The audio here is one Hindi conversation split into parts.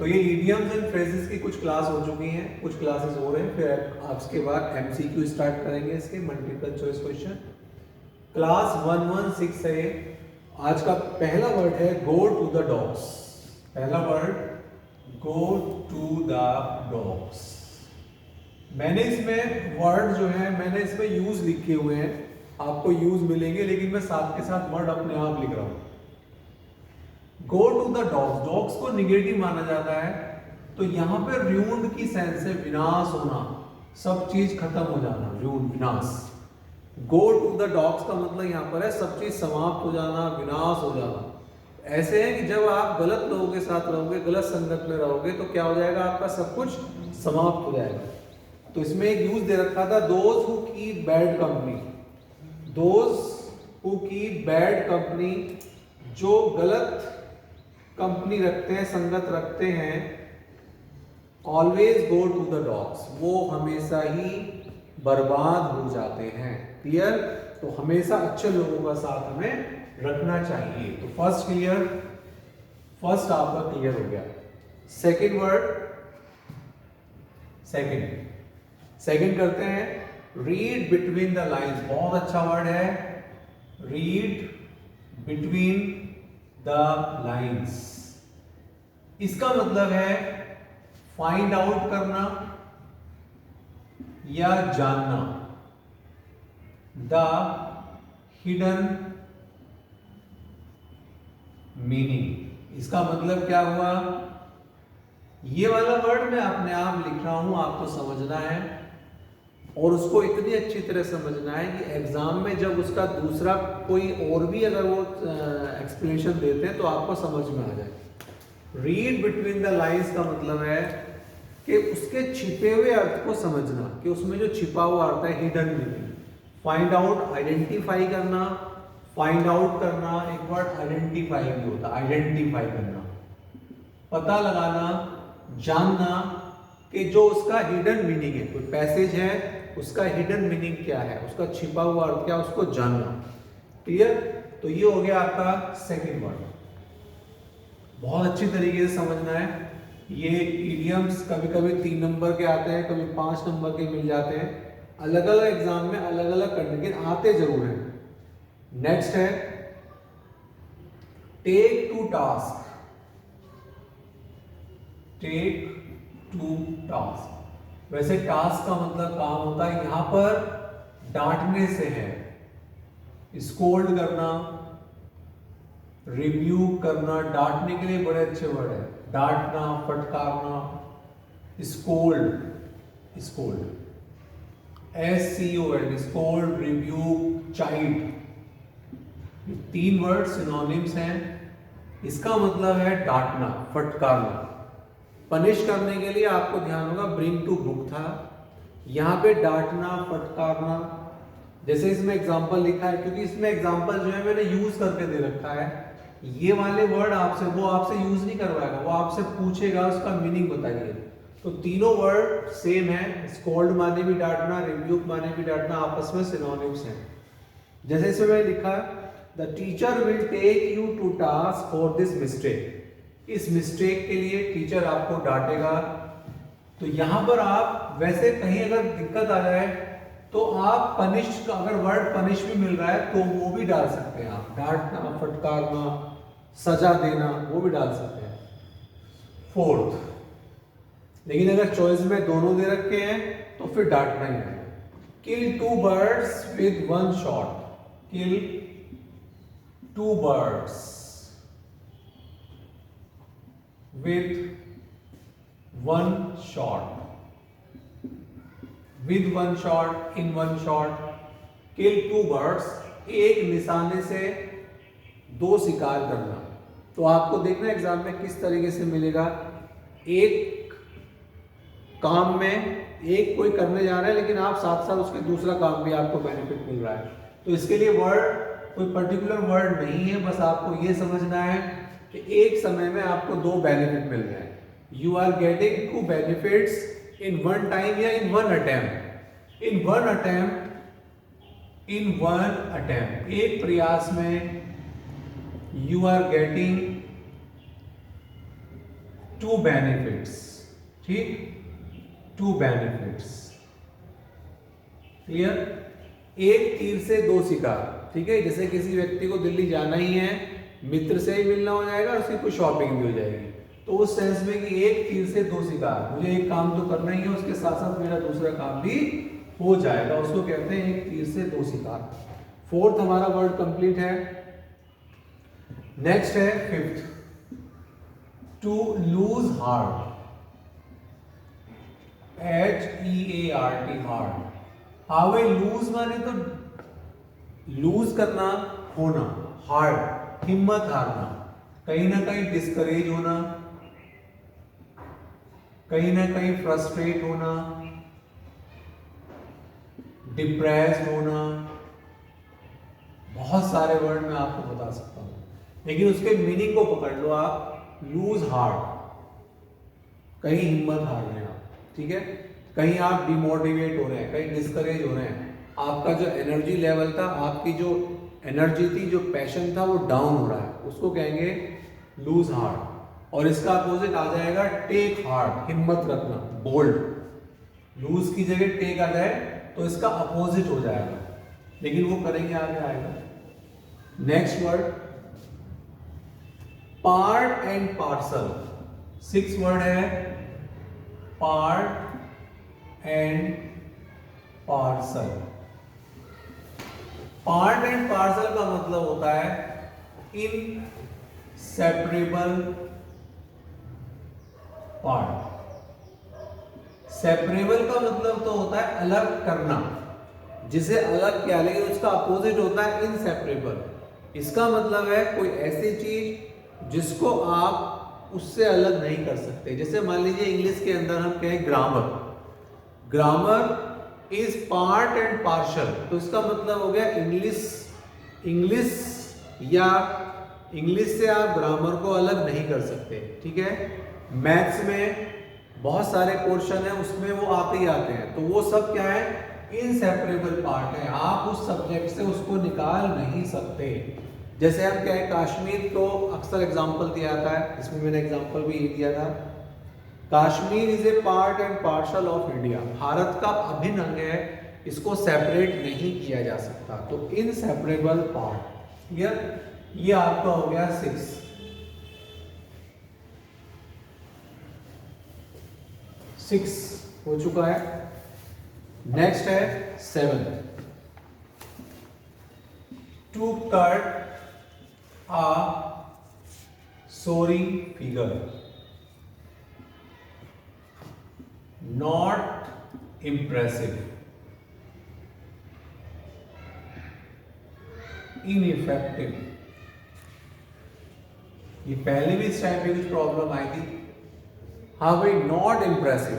तो ये इडियम्स एंड फ्रेजेस की कुछ क्लास हो चुकी हैं, कुछ क्लासेस हो रहे हैं, फिर आपके बाद एमसीक्यू स्टार्ट करेंगे इसके मल्टीपल चॉइस क्वेश्चन। क्लास 116 है। आज का पहला वर्ड है गो टू द डॉग्स। पहला word go to the dogs. मैंने इसमें वर्ड जो है मैंने इसमें यूज लिखे हुए हैं, आपको यूज मिलेंगे, लेकिन मैं साथ के साथ वर्ड अपने आप लिख रहा हूं। Go to the dogs, dogs को निगेटिव माना जाता है, तो यहां पे र्यूंड की सेंस है विनाश होना, सब चीज खत्म हो जाना, र्यूंड विनाश। गो टू द डॉग्स का मतलब यहां पर है सब चीज समाप्त हो जाना, विनाश हो जाना। ऐसे है कि जब आप गलत लोगों के साथ रहोगे, गलत संगत में रहोगे, तो क्या हो जाएगा, आपका सब कुछ समाप्त हो जाएगा। तो इसमें एक यूज दे रखा था, those who keep bad company. Those who keep bad company, जो गलत कंपनी रखते हैं, संगत रखते हैं, always go to the dogs, वो हमेशा ही बर्बाद हो जाते हैं। क्लियर? तो हमेशा अच्छे लोगों का साथ हमें रखना चाहिए। तो फर्स्ट क्लियर, फर्स्ट आपका क्लियर हो गया। सेकंड वर्ड, सेकंड करते हैं, रीड बिटवीन द लाइंस। बहुत अच्छा वर्ड है, रीड बिटवीन द लाइंस। इसका मतलब है फाइंड आउट करना या जानना, द हिडन मीनिंग। इसका मतलब क्या हुआ, ये वाला वर्ड मैं अपने आप लिख रहा हूं, आपको समझना है और उसको इतनी अच्छी तरह समझना है कि एग्जाम में जब उसका दूसरा कोई और भी अगर वो एक्सप्लेनेशन देते हैं तो आपको समझ में आ जाए। रीड बिटवीन द लाइंस का मतलब है कि उसके छिपे हुए अर्थ को समझना, कि उसमें जो छिपा हुआ अर्थ है, hidden meaning. Find out, identify करना, फाइंड आउट करना, एक वर्ड आइडेंटिफाई भी होता है, आइडेंटिफाई करना, पता लगाना, जानना कि जो उसका हिडन मीनिंग है, कोई पैसेज है, उसका हिडन मीनिंग क्या है, उसका छिपा हुआ अर्थ क्या, उसको जानना। क्लियर? तो ये हो गया आपका सेकंड वर्ड। बहुत अच्छी तरीके से समझना है। ये इडियम्स कभी कभी 3 नंबर के आते हैं, कभी 5 नंबर के मिल जाते हैं, अलग अलग एग्जाम में अलग अलग करने, लेकिन आते जरूर हैं। नेक्स्ट है take to task. Take to task, वैसे टास्क का मतलब काम होता है, यहां पर डांटने से है, स्कोल्ड करना, रिव्यू करना। डांटने के लिए बड़े अच्छे वर्ड है, डांटना, फटकारना, scold, scold, SCOLD, scold, review, child, 3 word synonyms हैं। इसका मतलब है डांटना, फटकारना। पनिश करने के लिए आपको ध्यान होगा ब्रिंग टू बुक था, यहां पे डांटना, फटकारना। जैसे इसमें एग्जांपल लिखा है, क्योंकि इसमें एग्जांपल जो है मैंने यूज करके दे रखा है, ये वाले वर्ड आपसे वो आपसे यूज नहीं करवाएगा, वो आपसे पूछेगा उसका मीनिंग बताइए। तो तीनों वर्ड सेम है, स्कोल्ड माने भी डांटना, रिब्यूक माने भी डांटना, आपस में सिनोनिम्स हैं। जैसे इसमें मैंने लिखा, the teacher will take you to task for this mistake. इस मिस्टेक के लिए टीचर आपको डांटेगा। तो यहां पर आप वैसे कहीं अगर दिक्कत आ जाए तो आप पनिश, अगर वर्ड पनिश भी मिल रहा है तो वो भी डाल सकते हैं आप, डांटना, फटकारना, सजा देना, वो भी डाल सकते हैं। फोर्थ, लेकिन अगर चॉइस में दोनों दे रखे हैं तो फिर डांटना ही है। किल 2 birds with 1 shot। Kill 2 birds with 1 shot। with 1 shot, in 1 shot, kill 2 birds, एक निशाने से 2 शिकार करना। तो आपको देखना एग्जाम में किस तरीके से मिलेगा, एक काम में एक कोई करने जा रहा है, लेकिन आप साथ साथ उसके दूसरा काम भी आपको बेनिफिट मिल रहा है। तो इसके लिए वर्ड कोई पर्टिकुलर वर्ड नहीं है, बस आपको ये समझना है कि एक समय में आपको 2 बेनिफिट मिल रहे हैं। You are getting 2 benefits in 1 time या इन 1 अटेम्प्ट। इन 1 अटेम्प्ट, एक प्रयास में you are getting two benefits, ठीक, टू बेनिफिट्स, क्लियर। एक तीर से दो शिकार, ठीक है। जैसे किसी व्यक्ति को दिल्ली जाना ही है, मित्र से ही मिलना हो जाएगा, उसकी कुछ शॉपिंग भी हो जाएगी, तो उस सेंस में कि एक तीर से दो शिकार, मुझे एक काम तो करना ही है, उसके साथ साथ मेरा दूसरा काम भी हो जाएगा, उसको कहते हैं एक तीर से दो शिकार। फोर्थ हमारा वर्ड कंप्लीट है। नेक्स्ट है fifth, to lose heart, HEART, heart. हावे लूज माने तो लूज करना, होना, हार्ट हिम्मत हारना, कहीं ना कहीं डिस्करेज होना, कहीं ना कहीं फ्रस्ट्रेट होना, डिप्रेस्ड होना, बहुत सारे वर्ड मैं आपको बता सकता हूं, लेकिन उसके मीनिंग को पकड़ लो आप। लूज हार्ट, कहीं हिम्मत हार रहे हैं आप, ठीक है, कहीं आप डिमोटिवेट हो रहे हैं, कहीं डिस्करेज हो रहे हैं, आपका जो एनर्जी लेवल था, आपकी जो एनर्जी थी, जो पैशन था, वो डाउन हो रहा है, उसको कहेंगे लूज हार्ट। और इसका अपोजिट आ जाएगा टेक हार्ट, हिम्मत रखना, बोल्ड। लूज की जगह टेक आ जाए तो इसका अपोजिट हो जाएगा, लेकिन वो करेंगे आगे आएगा। Next word, part and parcel. 6 word है, part and parcel. Part and parcel का मतलब होता है इनसेपरेबल पार्ट। सेपरेबल का मतलब तो होता है अलग करना, जिसे अलग किया, लेकिन उसका अपोजिट होता है इनसेपरेबल। इसका मतलब है कोई ऐसी चीज जिसको आप उससे अलग नहीं कर सकते। जैसे मान लीजिए इंग्लिश के अंदर हम कहें grammar, grammar is part and partial, तो इसका मतलब हो गया इंग्लिश या इंग्लिश से आप ग्रामर को अलग नहीं कर सकते, ठीक है। मैथ्स में बहुत सारे पोर्शन है, उसमें वो आते ही आते हैं, तो वो सब क्या है, इनसेपरेबल पार्ट है, आप उस सब्जेक्ट से उसको निकाल नहीं सकते। जैसे हम कहें कश्मीर, तो अक्सर एग्जांपल दिया जाता है, इसमें मैंने एग्जांपल भी दिया था, Kashmir is a part and partial of India, Bharat का अभिन्न अंग है, इसको सेपरेट नहीं किया जा सकता, तो इनसेपरेबल पार्ट। क्लियर, ये आपका हो गया 6। 6 हो चुका है। नेक्स्ट है 7, to cut a soaring figure, not impressive, ineffective। ये पहले भी इस टाइप की कुछ प्रॉब्लम आई थी। हाँ भाई, not impressive.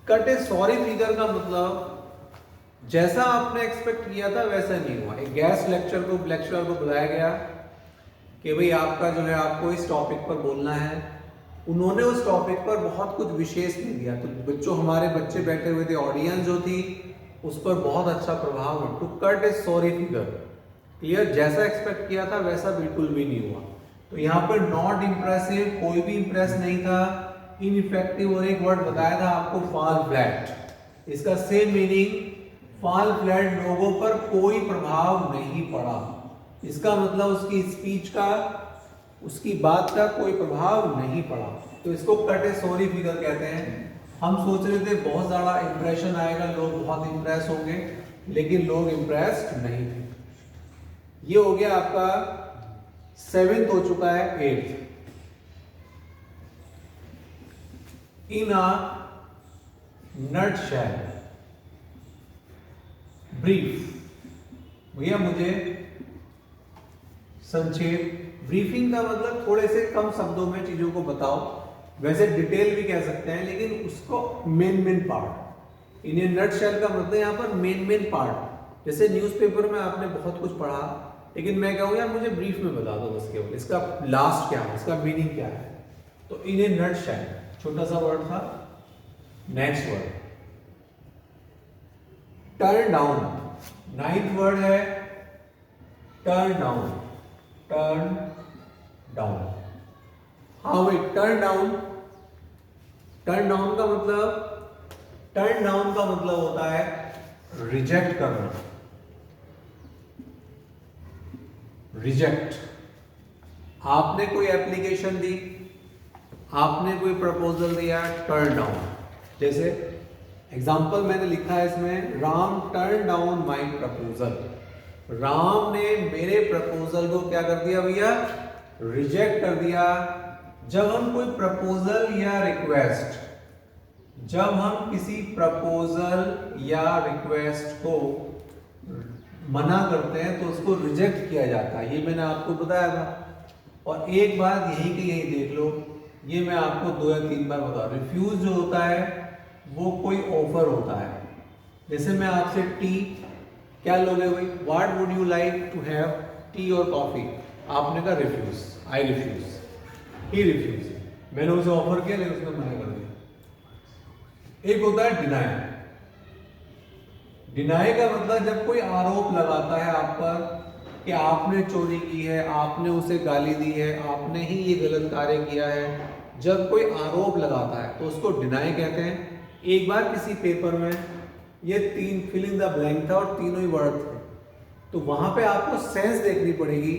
Cut a sorry figure का मतलब जैसा आपने एक्सपेक्ट किया था वैसा नहीं हुआ। एक गेस्ट लेक्चरर को बुलाया गया कि भाई आपका जो है, आपको इस टॉपिक पर बोलना है। उन्होंने उस टॉपिक पर बहुत कुछ विशेष नहीं दिया, तो हमारे बच्चे बैठे हुए थे, ऑडियंस जो थी उस पर बहुत अच्छा प्रभाव है। To cut a sorry figure, clear, जैसा एक्सपेक्ट किया था वैसा बिल्कुल भी नहीं हुआ। तो यहाँ पर नॉट इम्प्रेसिव, कोई भी इम्प्रेस नहीं था, इनइफेक्टिव, और एक वर्ड बताया था आपको, फॉल फ्लैट। इसका सेम मीनिंग, फॉल फ्लैट, लोगों पर कोई प्रभाव नहीं पड़ा। इसका मतलब उसकी स्पीच का, उसकी बात का कोई प्रभाव नहीं पड़ा, तो इसको कट ए सॉरी फिगर कहते हैं। हम सोच रहे थे बहुत ज्यादा इंप्रेशन आएगा, लोग बहुत इंप्रेस होंगे, लेकिन लोग इंप्रेस्ड नहीं थे। ये हो गया आपका 7th, हो चुका है 8th। In a nutshell, brief. भैया मुझे संक्षेप, ब्रीफिंग का मतलब थोड़े से कम शब्दों में चीजों को बताओ, वैसे डिटेल भी कह सकते हैं, लेकिन उसको मेन पार्ट। इन ए नटशेल का मतलब यहाँ पर मेन पार्ट। जैसे न्यूज़पेपर में आपने बहुत कुछ पढ़ा, लेकिन मैं कहूँ यार मुझे ब्रीफ में बता दो बस, केवल इसका लास्ट क्या है, इसका मीनिंग क्या है। तो इन ए नटशेल, छोटा सा वर्ड था। Next word, turn down. 9th word है turn down, turn down. How it turn down. Turn down का मतलब होता है रिजेक्ट करना। रिजेक्ट, आपने कोई एप्लीकेशन दी, आपने कोई प्रपोजल दिया, टर्न डाउन। जैसे एग्जांपल मैंने लिखा है इसमें, Ram turn down my proposal. Ram ने मेरे प्रपोजल को क्या कर दिया भैया, रिजेक्ट कर दिया। जब हम कोई प्रपोजल या रिक्वेस्ट, जब हम किसी प्रपोजल या रिक्वेस्ट को मना करते हैं तो उसको रिजेक्ट किया जाता है, ये मैंने आपको बताया था। और एक बात यही कि यही देख लो, ये मैं आपको 2 या 3 बार बता। रिफ्यूज जो होता है वो कोई ऑफर होता है। जैसे मैं आपसे टी, क्या लोगे भाई, what would you like to have, tea और कॉफी, आपने कहा refuse, I refuse, he refuse, मैंने उसे ऑफर किया लेकिन उसने मना कर दिया। एक होता है डिनाई। डिनाई का मतलब जब कोई आरोप लगाता है आप पर कि आपने चोरी की है, आपने उसे गाली दी है, आपने ही ये गलत कार्य किया है, जब कोई आरोप लगाता है तो उसको डिनाई कहते हैं। एक बार किसी पेपर में ये 3 फिल इन द ब्लैंक था और तीनों ही वर्ड थे, तो वहां पे आपको सेंस देखनी पड़ेगी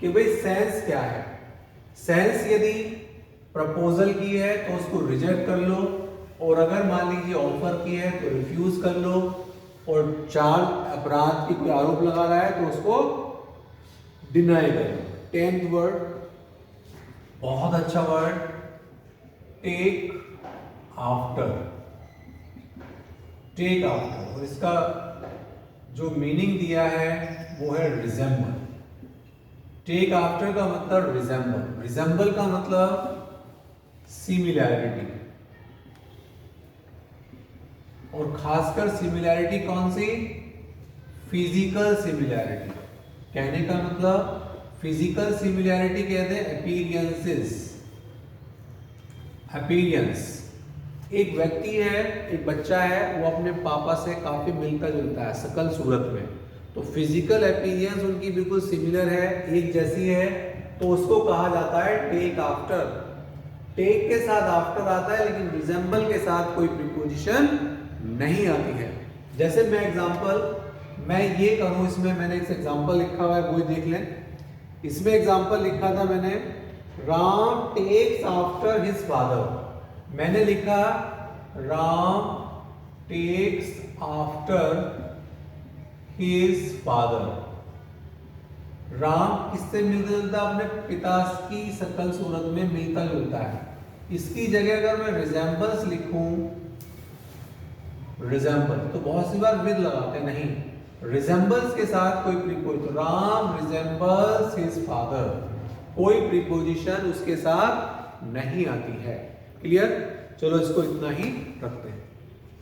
कि भाई सेंस क्या है। सेंस यदि प्रपोजल की है तो उसको रिजेक्ट कर लो, और अगर मान लीजिए ऑफर की है तो रिफ्यूज कर लो, और 4 अपराध की कोई आरोप लगा रहा है तो उसको डिनाई कर लो। 10th वर्ड, बहुत अच्छा word, take after. Take after, और इसका जो मीनिंग दिया है वो है रिजेंबल। टेक आफ्टर का मतलब रिजेंबल, रिजेंबल का मतलब सिमिलैरिटी, और खासकर सिमिलैरिटी कौन सी, फिजिकल सिमिलैरिटी। कहने का मतलब फिजिकल सिमिलैरिटी कहते हैं अपीयरेंसेस। अपीयरेंस, एक व्यक्ति है, एक बच्चा है, वो अपने पापा से काफी मिलता जुलता है शकल सूरत में, तो फिजिकल अपीयरेंस उनकी बिल्कुल सिमिलर है, एक जैसी है, तो उसको कहा जाता है टेक आफ्टर। टेक के साथ आफ्टर आता है, लेकिन रिजेंबल के साथ कोई प्रीपोजिशन नहीं आती है। जैसे मैं ये करूं, इसमें मैंने एक एग्जांपल लिखा हुआ है, वो देख लें। इसमें एग्जांपल लिखा था मैंने, Ram takes after his father. मैंने लिखा Ram takes after his father. Ram किससे मिलता जुलता, अपने पिता की शकल सूरत में मिलता जुलता है। इसकी जगह अगर मैं रिजेंबल्स लिखूं, रिजेंबल, तो बहुत सी बार विद लगाते हैं, नहीं, रिजेंबल्स के साथ कोई preposition, Ram resembles his father, कोई प्रीपोजिशन उसके साथ नहीं आती है। क्लियर, चलो इसको इतना ही रखते हैं।